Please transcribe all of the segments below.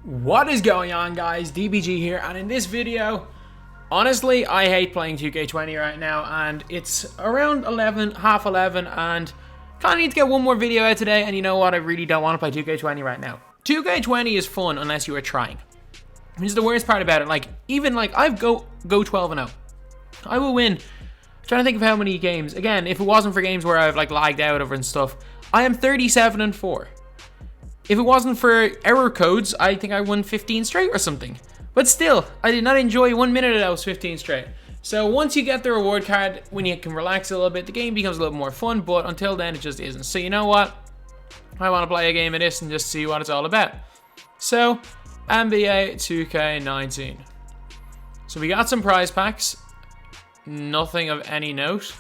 What is going on, guys? DBG here, and in this video, honestly, I hate playing 2K20 right now, and it's around 11, half 11, and kind of need to get one more video out today, and you know what? I really don't want to play 2K20 right now. 2K20 is fun unless you are trying. Which is the worst part about it. Even I've go 12-0. I will win. I'm trying to think of how many games. Again, if it wasn't for games where I've lagged out over and stuff, I am 37-4. If it wasn't for error codes, I think I won 15 straight or something. But still, I did not enjoy 1 minute of those 15 straight. So once you get the reward card, when you can relax a little bit, the game becomes a little more fun, but until then, it just isn't. So you know what? I want to play a game of this and just see what it's all about. So, NBA 2K19. So we got some prize packs. Nothing of any note.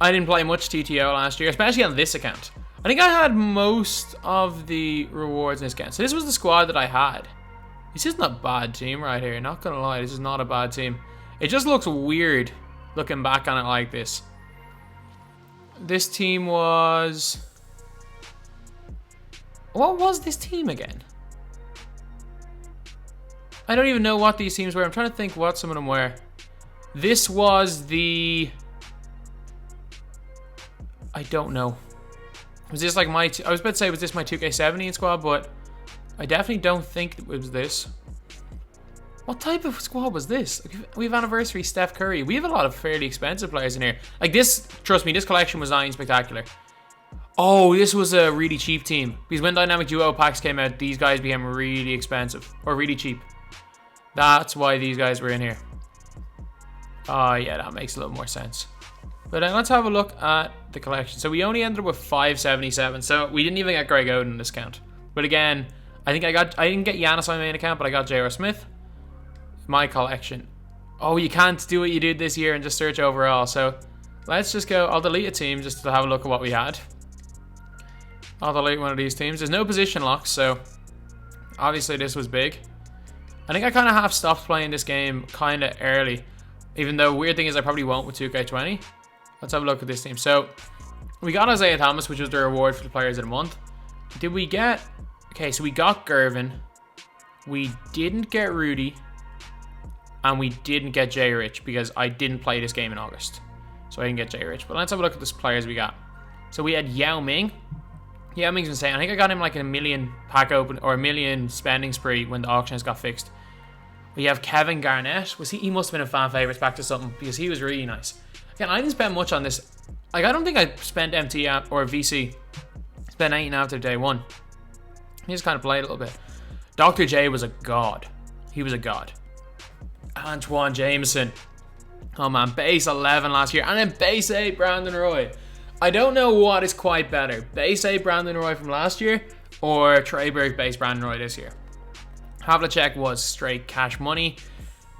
I didn't play much TTO last year, especially on this account. I think I had most of the rewards in this game. So this was the squad that I had. This isn't a bad team right here. Not gonna lie, this is not a bad team. It just looks weird looking back on it like this. This team was... What was this team again? I don't even know what these teams were. I'm trying to think what some of them were. This was the... I don't know. Was this like my... I was about to say, was this my 2K17 squad? But I definitely don't think it was this. What type of squad was this? We have anniversary Steph Curry. We have a lot of fairly expensive players in here. Like this, trust me, this collection was not even spectacular. Oh, this was a really cheap team. Because when Dynamic Duo packs came out, these guys became really expensive. Or really cheap. That's why these guys were in here. Oh, yeah, that makes a little more sense. But let's have a look at the collection. So we only ended up with 577. So we didn't even get Greg Oden in this count. But again, I didn't get Giannis on my main account, but I got J.R. Smith. My collection. Oh, you can't do what you did this year and just search overall. So let's just go. I'll delete a team just to have a look at what we had. I'll delete one of these teams. There's no position locks, so obviously this was big. I think I kind of half stopped playing this game kind of early. Even though weird thing is I probably won't with 2K20. Let's have a look at this team. So we got Isaiah Thomas, which was the reward for the players of the month. Did we get... Okay, so we got Gervin. We didn't get Rudy. And we didn't get Jay Rich because I didn't play this game in August. So I didn't get Jay Rich. But let's have a look at the players we got. So we had Yao Ming. Yao Ming's insane. I think I got him like a million pack open or a million spending spree when the auctions got fixed. We have Kevin Garnett. He must have been a fan favorites back to something because he was really nice. Again, I didn't spend much on this. I don't think I spent MT or VC. Spent 18 after day one. He just kind of played a little bit. Dr. J was a god. He was a god. Antoine Jameson. Oh man, base 11 last year. And then base 8 Brandon Roy. I don't know what is quite better. Base 8 Brandon Roy from last year or Treyberg base Brandon Roy this year. Havlicek was straight cash money.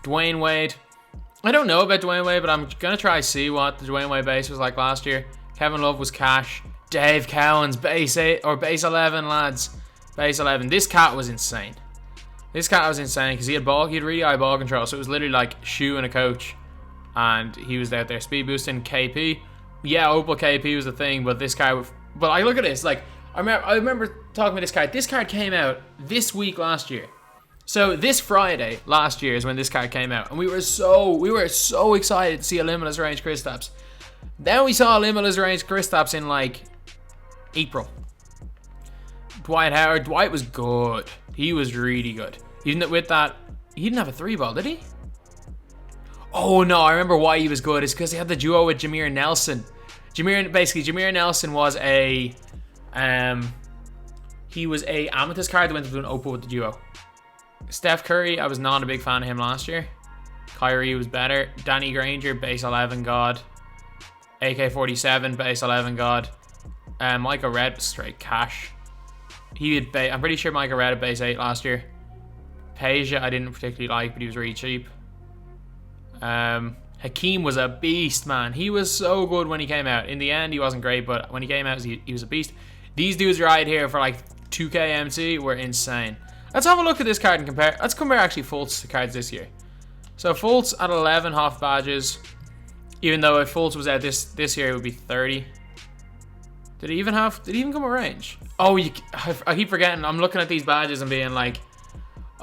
Dwyane Wade. I don't know about Dwyane Wade, but I'm going to try to see what the Dwyane Wade base was like last year. Kevin Love was cash. Dave Cowens, base 8 or base 11, lads. Base 11. This cat was insane. This cat was insane because he had really high ball control. So it was literally like Shoe and a coach. And he was out there speed boosting KP. Yeah, Opal KP was the thing, but this guy... But I look at this, I remember talking about this card. This card came out this week last year. So this Friday last year is when this card came out. And we were so excited to see a limitless range Kristaps. Then we saw a limitless range Kristaps in April. Dwight Howard. Dwight was good. He was really good. He didn't have a 3-ball, did he? Oh no, I remember why he was good. It's because he had the duo with Jameer Nelson. Jameer Nelson was a he was a Amethyst card that went into an Opal with the duo. Steph Curry, I was not a big fan of him last year. Kyrie was better. Danny Granger, base 11 god. AK-47, base 11 god. Micah Red, straight cash. I'm pretty sure Micah Red at base 8 last year. Peja, I didn't particularly like, but he was really cheap. Hakeem was a beast, man. He was so good when he came out. In the end, he wasn't great, but when he came out, he was a beast. These dudes right here for 2K MT were insane. Let's have a look at this card and compare. Let's compare actually Fultz to cards this year. So Fultz at 11 half badges. Even though if Fultz was out this year, it would be 30. Did he even come with range? Oh, I keep forgetting. I'm looking at these badges and being like,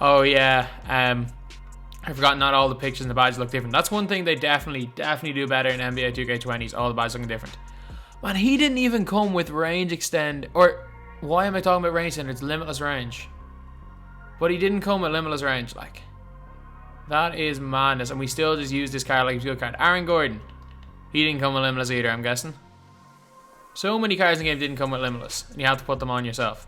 Oh yeah, I've forgotten not all the pictures and the badges look different. That's one thing they definitely do better in NBA 2K20s. All the badges looking different. Man, he didn't even come with range extend. Or, why am I talking about range extender? It's limitless range. But he didn't come with limitless range. Like, that is madness. And we still just use this card like it's a good card. Aaron Gordon. He didn't come with limitless either, I'm guessing. So many cards in the game didn't come with limitless. And you have to put them on yourself.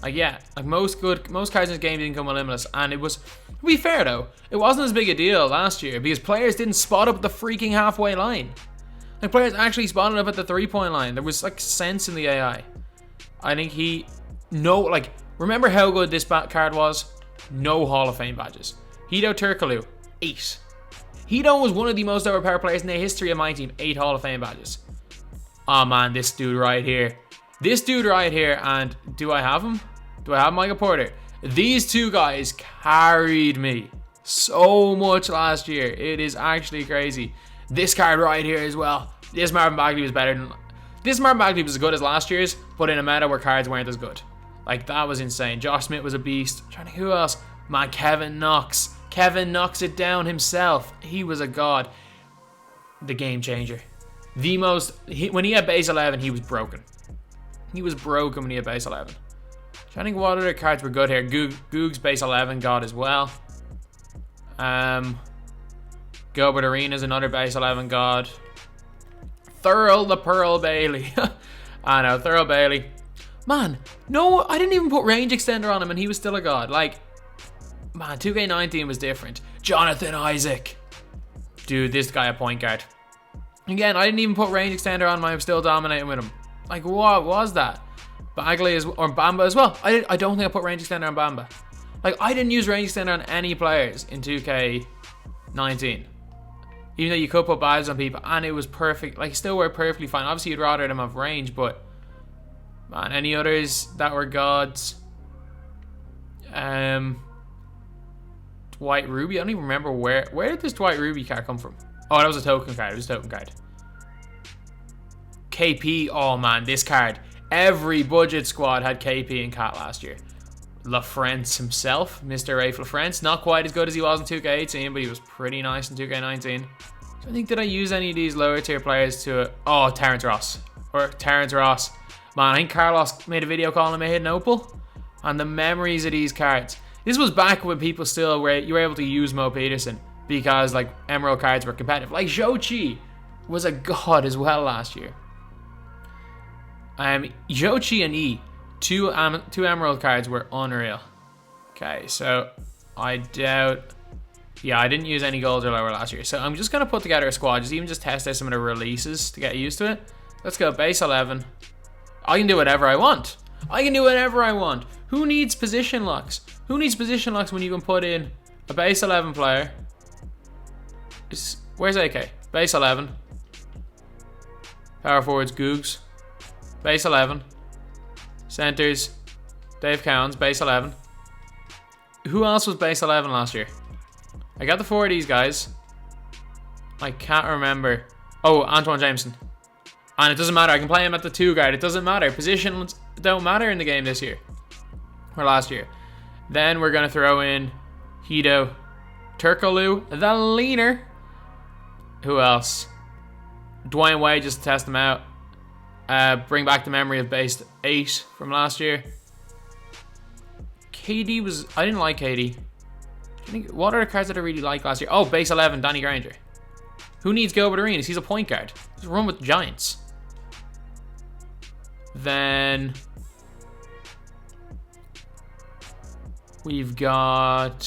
Like, yeah, like most cards in this game didn't come with limitless, and it was, to be fair though, it wasn't as big a deal last year because players didn't spot up at the freaking halfway line. Like, players actually spotted up at the 3-point line. There was like sense in the AI. I think remember how good this card was? No Hall of Fame badges. Hedo Turkoglu, 8. Hedo was one of the most overpowered players in the history of MyTEAM, 8 Hall of Fame badges. Oh man, this dude right here. And do I have him? Do I have Michael Porter? These two guys carried me so much last year. It is actually crazy. This card right here as well. This Marvin Bagley was better than... This Marvin Bagley was as good as last year's, but in a meta where cards weren't as good. Like, that was insane. Josh Smith was a beast. I'm trying to think who else? Man, Kevin Knox. Kevin knocks it down himself. He was a god. The game changer. When he had base 11, he was broken. He was broken when he had base 11. Trying to think what other cards were good here. Goog's base 11 god as well. Gilbert Arenas another base 11 god. Thurl the Pearl Bailey. I know, Thurl Bailey. Man, no, I didn't even put range extender on him and he was still a god. Like, man, 2K19 was different. Jonathan Isaac. Dude, this guy a point guard. Again, I didn't even put range extender on him. I was still dominating with him. Like, what was that? Bagley or Bamba as well. I don't think I put range extender on Bamba. Like, I didn't use range extender on any players in 2K19. Even though you could put badges on people, and it was perfect. Like, still worked perfectly fine. Obviously, you'd rather them have range, but man, any others that were gods? Dwight Ruby. I don't even remember where did this Dwight Ruby card come from? Oh, that was a token card. It was a token card. KP, oh man, this card. Every budget squad had KP and Cat last year. LaFrance himself, Mr. Rafe LaFrance. Not quite as good as he was in 2K18, but he was pretty nice in 2K19. So I think, did I use any of these lower tier players to... Oh, Terrence Ross. Man, I think Carlos made a video calling him a hidden opal. And the memories of these cards. This was back when people still were... You were able to use Mo Peterson because, like, Emerald cards were competitive. Like, Zhou was a god as well last year. Zhou and E, two Emerald cards were unreal. Okay, so I doubt... Yeah, I didn't use any golds or lower last year. So I'm just going to put together a squad, just test out some of the releases to get used to it. Let's go base 11. I can do whatever I want. Who needs position locks? Who needs position locks when you can put in a base 11 player? Where's AK? Base 11. Power forwards, Googs. Base 11. Centers, Dave Cowens, base 11. Who else was base 11 last year? I got the 4 of these guys. I can't remember. Oh, Antoine Jameson. And it doesn't matter. I can play him at the 2 guard. It doesn't matter. Positions don't matter in the game this year. Or last year. Then we're going to throw in Hedo Turkoglu, the leaner. Who else? Dwyane Wade, just to test them out. Bring back the memory of base 8 from last year. KD was... I didn't like KD. What are the cards that I really liked last year? Oh, base 11, Danny Granger. Who needs Gilbert Arenas? He's a point guard. Just run with the Giants. Then... we've got...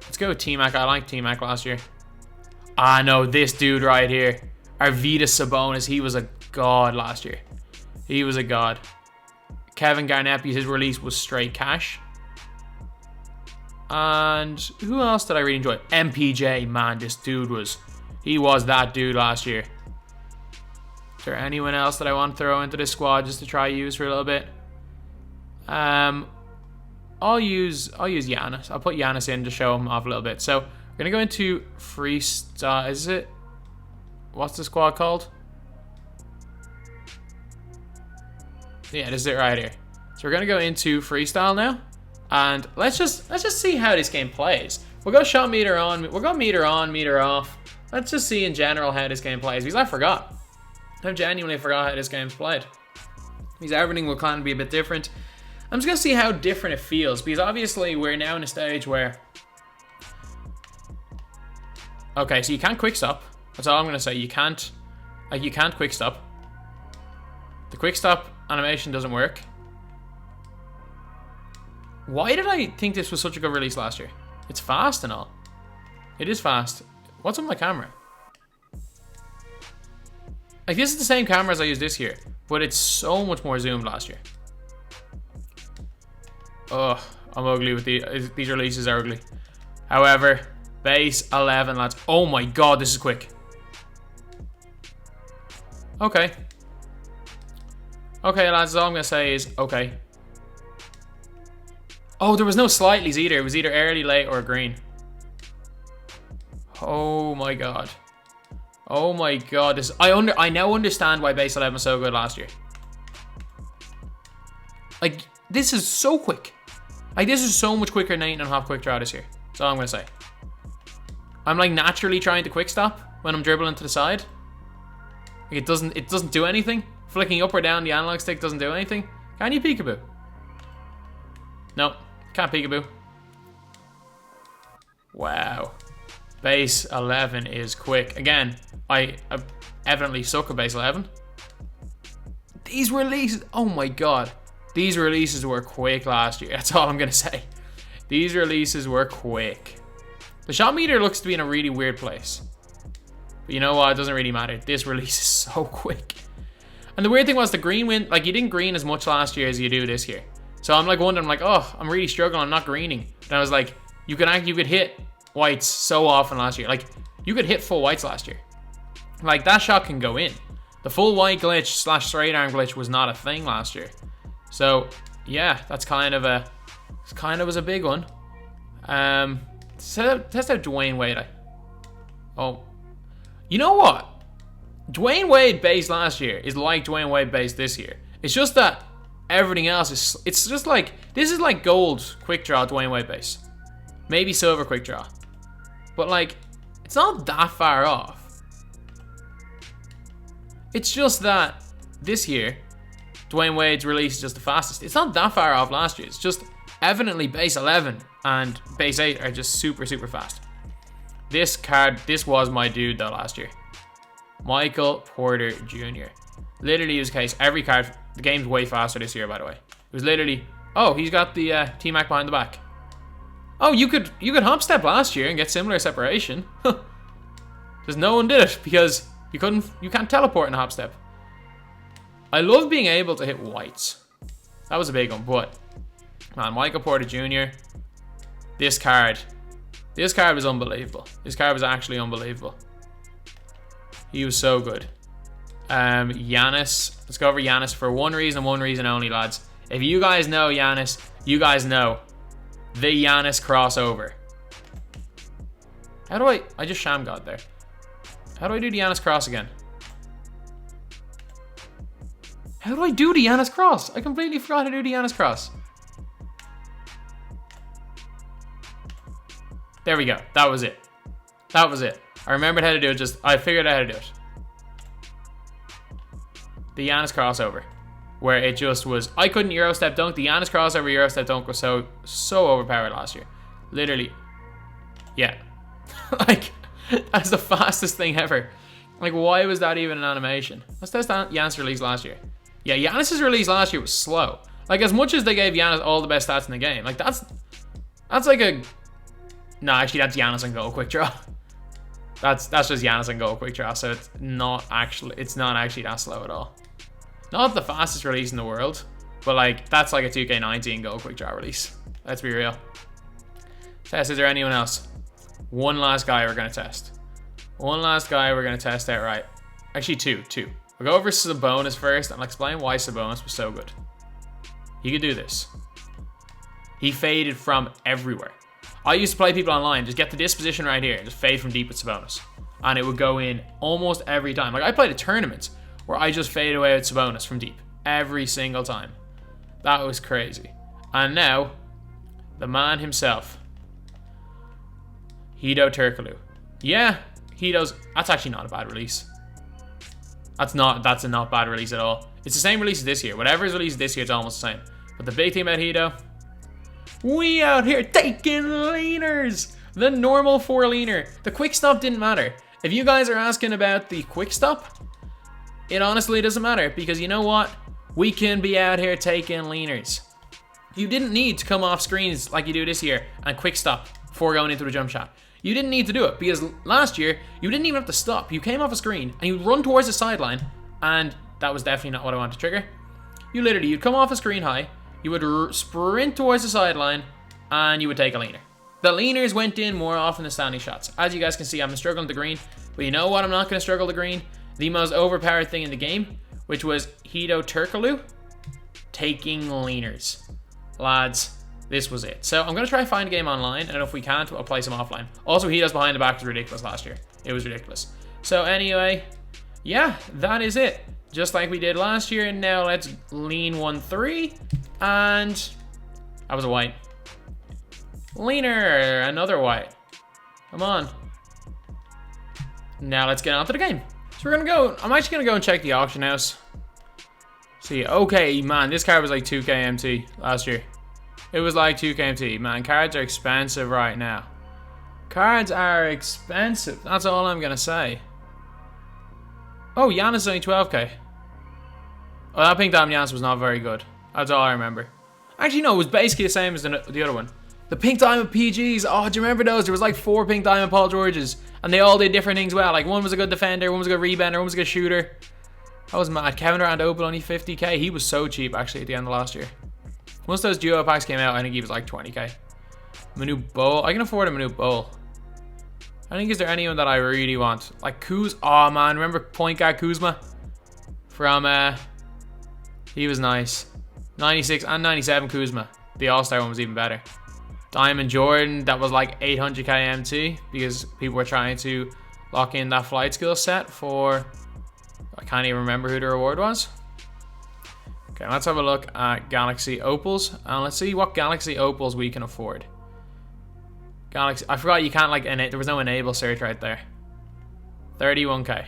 Let's go with T-Mac. I liked T-Mac last year. Ah, no, this dude right here. Arvydas Sabonis. He was a god last year. He was a god. Kevin Garnett, his release was straight cash. And who else did I really enjoy? MPJ, man, this dude was... He was that dude last year. Is there anyone else that I want to throw into this squad just to try use for a little bit? I'll use Giannis. I'll put Giannis in to show him off a little bit. So we're gonna go into Freestyle. Is it? What's the squad called? Yeah, this is it right here. So we're gonna go into Freestyle now. And let's just see how this game plays. We'll go shot meter on, we'll go meter on, meter off. Let's just see in general how this game plays, because I forgot. I genuinely forgot how this game's played. Because everything will kind of be a bit different. I'm just going to see how different it feels, because obviously we're now in a stage where... Okay, so you can't quick stop. That's all I'm going to say. You can't quick stop. The quick stop animation doesn't work. Why did I think this was such a good release last year? It's fast and all. It is fast. What's on my camera? Like, this is the same camera as I used this year, but it's so much more zoomed last year. Ugh, I'm ugly with these releases are ugly. However, base 11, lads. Oh my god, this is quick. Okay. Okay, lads, all I'm going to say is, okay. Oh, there was no slightlys either. It was either early, late, or green. Oh my god. Oh my god. This I now understand why base 11 was so good last year. Like, this is so quick. Like, this is so much quicker than 8.5 quick draw this year. That's all I'm going to say. I'm like naturally trying to quick stop when I'm dribbling to the side. Like, it doesn't do anything. Flicking up or down the analog stick doesn't do anything. Can you peekaboo? No, can't peekaboo. Wow. Base 11 is quick. Again, I evidently suck at base 11. These releases, oh my god. These releases were quick last year. That's all I'm going to say. These releases were quick. The shot meter looks to be in a really weird place. But you know what? It doesn't really matter. This release is so quick. And the weird thing was the green win, like, you didn't green as much last year as you do this year. So I'm like wondering, like, oh, I'm really struggling. I'm not greening. And I was like, you could hit whites so often last year. Like, you could hit full whites last year. Like, that shot can go in. The full white glitch / straight arm glitch was not a thing last year. So yeah, that's kind of was a big one. Test out Dwyane Wade. Oh, you know what? Dwyane Wade base last year is like Dwyane Wade base this year. It's just that everything else is. It's just like, this is like gold quick draw Dwyane Wade base, maybe silver quick draw, but like, it's not that far off. It's just that this year, Dwyane Wade's release is just the fastest. It's not that far off last year. It's just evidently base 11 and base 8 are just super, super fast. This card, this was my dude though last year. Michael Porter Jr. Literally his case. Every card, the game's way faster this year, by the way. It was literally, oh, he's got the T-Mac behind the back. Oh, you could hop step last year and get similar separation. Just no one did it because you can't teleport in a hop step. I love being able to hit whites. That was a big one, but man, Michael Porter Jr. This card was unbelievable. This card was actually unbelievable. He was so good. Giannis. Let's go over Giannis for one reason and one reason only, lads. If you guys know Giannis, you guys know the Giannis crossover. How do I just sham god there. How do I do the Giannis cross again? How do I do the Giannis cross? I completely forgot how to do the Giannis cross. There we go. That was it. That was it. I remembered how to do it. I figured out how to do it. The Giannis crossover. Where it just was, I couldn't Euro step dunk. The Giannis crossover Euro step dunk was so overpowered last year. Literally. Yeah. Like, that's the fastest thing ever. Like, why was that even an animation? Let's test Giannis' release last year. Yeah, Giannis' release last year was slow. Like, as much as they gave Giannis all the best stats in the game, like, that's like a... No, actually, that's Giannis and goal quick draw. That's just Giannis and goal quick draw, so it's not actually that slow at all. Not the fastest release in the world, but like, that's like a 2K19 goal quick draw release. Let's be real. Test, is there anyone else? One last guy we're going to test. One last guy we're going to test outright. Actually, two. We'll go over Sabonis first, and I'll explain why Sabonis was so good. He could do this. He faded from everywhere. I used to play people online, just get to this position right here, and just fade from deep with Sabonis. And it would go in almost every time. Like, I played a tournament where I just faded away with Sabonis from deep. Every single time. That was crazy. And now, The man himself. Hedo Turkoglu. Yeah, that's actually not a bad release. That's a not bad release at all. It's the same release as this year. Whatever is released this year, it's almost the same. But the big thing about Hedo, we out here taking leaners. The normal 4 leaner. The quick stop didn't matter. If you guys are asking about the quick stop, it honestly doesn't matter, because you know what? We can be out here taking leaners. You didn't need to come off screens like you do this year and quick stop before going into the jump shot. You didn't need to do it, because last year, you didn't even have to stop. You came off a screen and you'd run towards the sideline, and that was definitely not what I wanted to trigger. You'd come off a screen high, you would sprint towards the sideline, and you would take a leaner. The leaners went in more often than standing shots. As you guys can see, I'm struggling to green, but you know what? I'm not going to struggle to green. The most overpowered thing in the game, which was Hedo Turkoglu taking leaners. Lads, this was it. So I'm going to try to find a game online, and if we can't, I'll play some offline. Also, Hedo's behind the back was ridiculous last year. It was ridiculous. So anyway, yeah, that is it. Just like we did last year. Now let's lean 1-3, and that was a white. Leaner, another white. Come on. Now let's get on to the game. So we're gonna go, I'm actually gonna go and check the auction house. See, okay, man, this card was like 2k MT last year. It was like 2k MT. Man, cards are expensive right now. Cards are expensive. That's all I'm gonna say. Oh, Giannis is only 12k. Oh, that pink diamond Giannis was not very good. That's all I remember. Actually, no, it was basically the same as the other one. The pink diamond PGs. Oh, do you remember those? There was like 4 pink diamond Paul Georges, and they all did different things well. Like, one was a good defender, one was a good rebounder, one was a good shooter. That was mad. Kevin Durant Opal only 50k. He was so cheap actually at the end of last year. Once those duo packs came out, I think he was like 20k. Manu Bowl. I can afford a Manu Bowl. I think, is there anyone that I really want? Like Kuz. Oh man, remember point guard Kuzma? From he was nice. 96 and 97 Kuzma. The All-Star one was even better. Diamond Jordan, that was like 800k MT, because people were trying to lock in that flight skill set for, I can't even remember who the reward was. Okay, let's have a look at Galaxy Opals, and let's see what Galaxy Opals we can afford. Galaxy, I forgot you can't like, there was no enable search right there. 31k.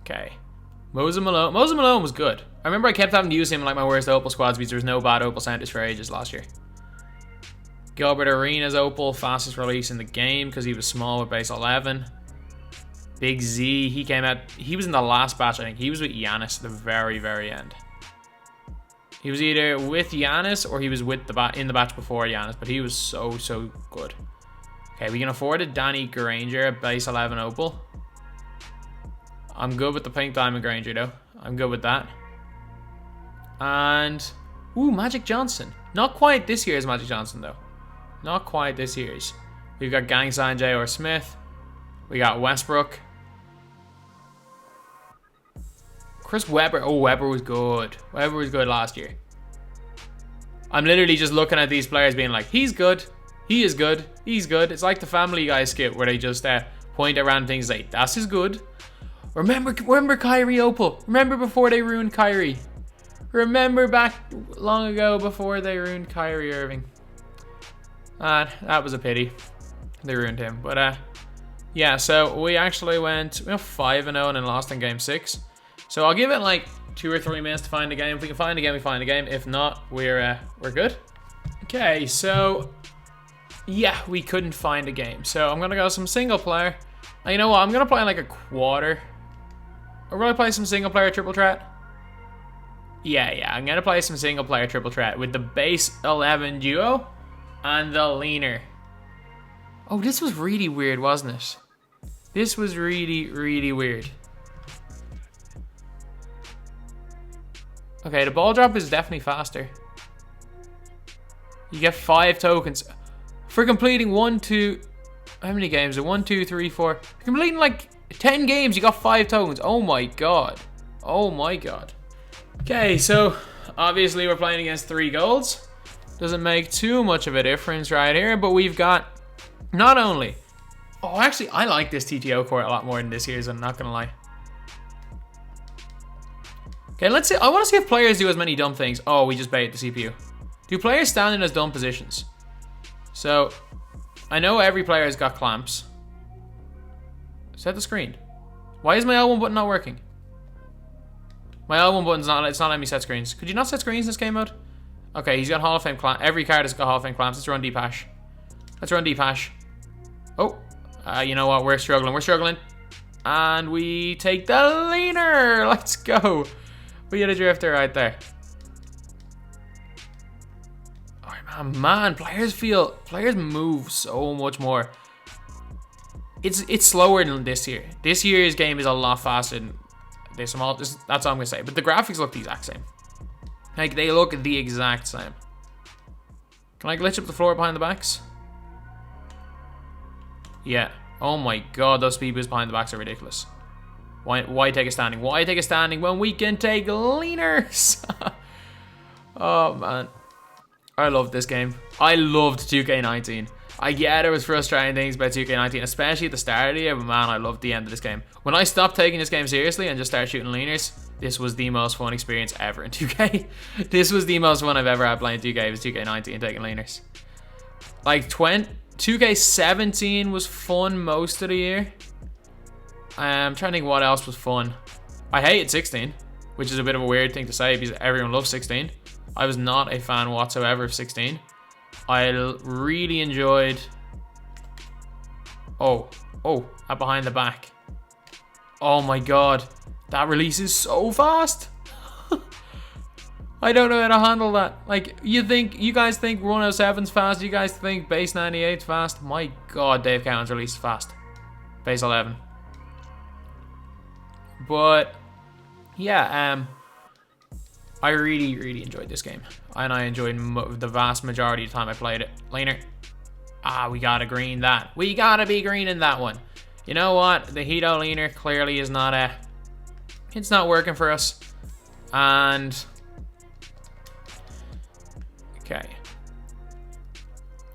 Okay. Moses Malone. Moses Malone was good. I remember I kept having to use him in like my worst Opal squads because there was no bad Opal centers for ages last year. Gilbert Arenas Opal, fastest release in the game because he was small with base 11. Big Z, he came out, he was in the last batch, I think. He was with Giannis at the very, very end. He was either with Giannis or he was with in the batch before Giannis, but he was so, so good. Okay, we can afford a Danny Granger, base 11 Opal. I'm good with the pink diamond Granger though. I'm good with that. And, ooh, Magic Johnson. Not quite this year's Magic Johnson though. Not quite this year's. We've got Gang Sign J.R. Smith. We got Westbrook. Chris Webber. Oh, Webber was good. Webber was good last year. I'm literally just looking at these players being like, he's good. He is good. He's good. It's like the Family Guy skit where they just point at random things like, that's is good. Remember Kyrie Opal. Remember before they ruined Kyrie. Remember back long ago before they ruined Kyrie Irving. That was a pity. They ruined him. But yeah, so we actually went 5-0 and then lost in game 6. So I'll give it like 2 or 3 minutes to find a game. If we can find a game, we find a game. If not, we're good. Okay, so yeah, we couldn't find a game. So I'm gonna go some single player. And you know what? I'm gonna play like a quarter. Or will I play some single player triple threat? Yeah, I'm gonna play some single player triple threat with the base 11 duo and the leaner. Oh, this was really weird, wasn't it? This was really, really weird. Okay, the ball drop is definitely faster. You get 5 tokens for completing 1, 2. How many games? 1, 2, 3, 4. For completing like 10 games, you got 5 tokens. Oh my god. Oh my god. Okay, so obviously we're playing against 3 golds. Doesn't make too much of a difference right here, but we've got not only. Oh, actually, I like this TTO court a lot more than this year's. I'm not gonna lie. Okay, let's see. I want to see if players do as many dumb things. Oh, we just baited the CPU. Do players stand in as dumb positions? So, I know every player has got clamps. Set the screen. Why is my L1 button not working? My L1 button's not, it's not letting me set screens. Could you not set screens in this game mode? Okay, he's got Hall of Fame clamps. Every card has got Hall of Fame clamps. Let's run Deepash. Let's run Deepash. Oh, you know what? We're struggling. We're struggling. And we take the leaner. Let's go. We had a drifter right there. Oh, man, players move so much more. It's slower than this year. This year's game is a lot faster than this. That's all I'm gonna say. But the graphics look the exact same. Like, they look the exact same. Can I glitch up the floor behind the backs? Yeah. Oh my god, those speed boosts behind the backs are ridiculous. Why take a standing? Why take a standing when we can take leaners? Oh man. I love this game. I loved 2K19. I get there was frustrating things about 2K19, especially at the start of the year, but man, I loved the end of this game. When I stopped taking this game seriously and just started shooting leaners, this was the most fun experience ever in 2K. This was the most fun I've ever had playing 2K, was 2K19 taking leaners. Like 2K17 was fun most of the year. I'm trying to think what else was fun. I hated 16, which is a bit of a weird thing to say because everyone loves 16. I was not a fan whatsoever of 16. I really enjoyed... Oh, at behind the back. Oh my god. That release is so fast. I don't know how to handle that. Like, you guys think 107's fast, you guys think base 98's fast. My god, Dave Cowan's release is fast. Base 11. But, yeah, I really enjoyed this game. And I enjoyed the vast majority of the time I played it. Laner. We gotta green that. We gotta be greening that one. You know what? The Hedo leaner clearly is not it's not working for us. And okay.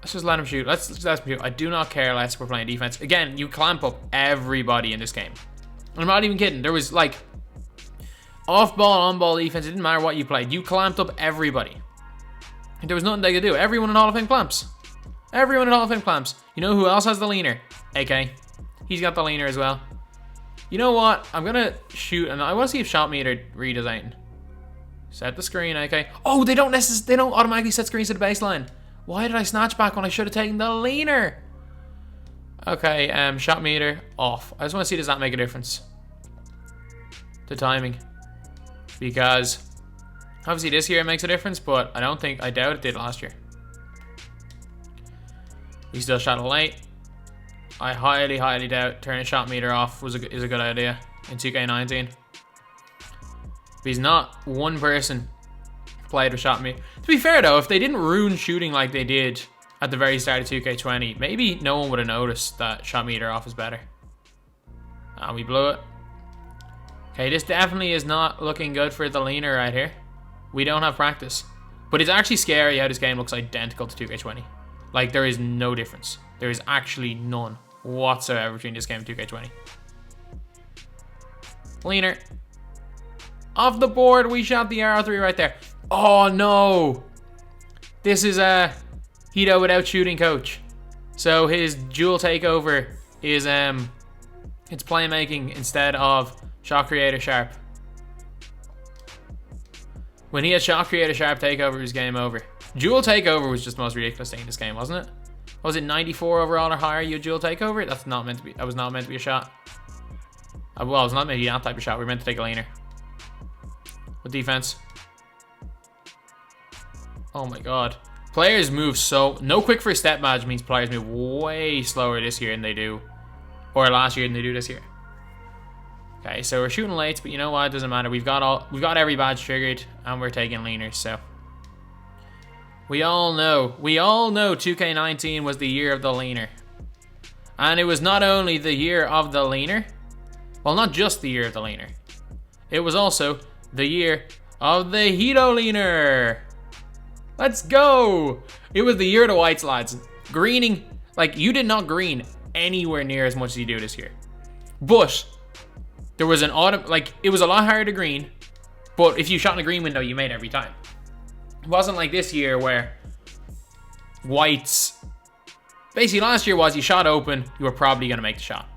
Let's just let him shoot. Let's let him shoot. I do not care less if we're playing defense. Again, you clamp up everybody in this game. I'm not even kidding. There was like off-ball, on-ball defense. It didn't matter what you played. You clamped up everybody. There was nothing they could do. Everyone in Hall of Fame clamps. Everyone in Hall of Fame clamps. You know who else has the leaner? AK. He's got the leaner as well. You know what? I'm gonna shoot, and I want to see if shot meter redesign. Set the screen, AK. Oh, they don't automatically set screens to the baseline. Why did I snatch back when I should have taken the leaner? Okay, shot meter off. I just want to see, does that make a difference? The timing. Because obviously this year it makes a difference, but I doubt it did last year. We still shot a late. I highly doubt turning shot meter off is a good idea in 2K19. Because not one person played with shot meter. To be fair though, if they didn't ruin shooting like they did at the very start of 2K20, maybe no one would have noticed that shot meter off is better. And we blew it. Okay, this definitely is not looking good for the leaner right here. We don't have practice. But it's actually scary how this game looks identical to 2K20. Like, there is no difference. There is actually none whatsoever between this game and 2K20. Leaner. Off the board, we shot the R3 right there. Oh, no. This is Hedo without shooting coach. So his dual takeover is it's playmaking instead of shot creator sharp. When he had shot creator sharp takeover, his game over. Dual takeover was just the most ridiculous thing in this game, wasn't it? Was it 94 overall or higher? You dual takeover? That's not meant to be. That was not meant to be a shot. Well, it's not meant to be that type of shot. We were meant to take a laner. With defense. Oh my god. Players move so... No quick first step badge means players move way slower this year than they do. Or last year than they do this year. Okay, so we're shooting lates, but you know what? It doesn't matter. We've got every badge triggered, and we're taking leaners, so... We all know 2K19 was the year of the leaner. And it was not only the year of the leaner, well, not just the year of the leaner. It was also the year of the Hedo leaner. Let's go. It was the year of the whites, lads. Greening, like, you did not green anywhere near as much as you do this year. But there was it was a lot harder to green, but if you shot in a green window, you made every time. It wasn't like this year where whites Basically, last year was you shot open, you were probably going to make the shot.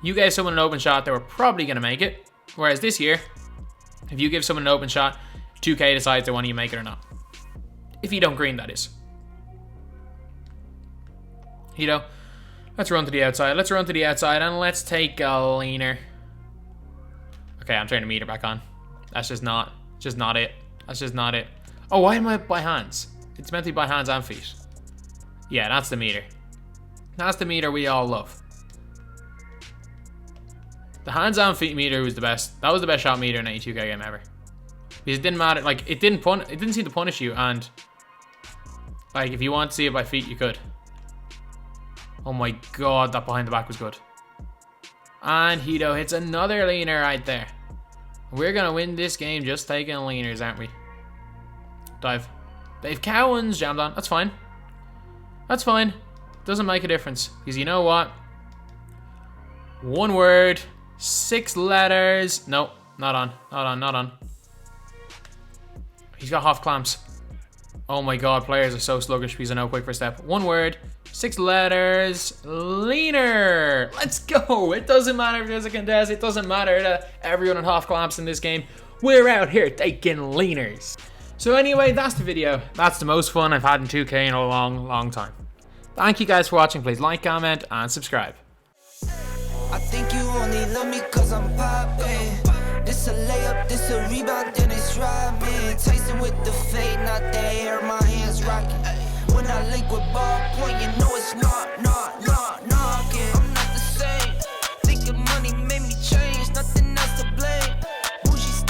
You gave someone an open shot, they were probably going to make it. Whereas this year, if you give someone an open shot, 2K decides they want you to make it or not. If you don't green, that is. Hedo, let's run to the outside. Let's run to the outside and let's take a leaner. Okay, I'm turning the meter back on. That's just not it. That's just not it. Oh, why am I by hands? It's meant to be by hands and feet. Yeah, that's the meter. That's the meter we all love. The hands and feet meter was the best. That was the best shot meter in any 2K game ever. Because it didn't matter. Like, it didn't seem to punish you, and like if you want to see it by feet, you could. Oh my god, that behind the back was good. And Hedo hits another leaner right there. We're gonna win this game just taking leaners, aren't we? Dive. Dave Cowan's jammed on. That's fine. That's fine. Doesn't make a difference. Because you know what? One word, 6 letters. No, not on. Not on. Not on. He's got half clamps. Oh my god, players are so sluggish because I know quick first step. One word, 6 letters, leaner. Let's go. It doesn't matter if there's a contest. It doesn't matter that everyone had half clamps in this game. We're out here taking leaners. So anyway, that's the video. That's the most fun I've had in 2K in a long, long time. Thank you guys for watching. Please like, comment, and subscribe. I think you only love me cause I'm poppin'. This a layup, this a rebound, then it's driving. Tyson with the fade, not the hair, my hands rocking. When I link with ball point, you know it's not.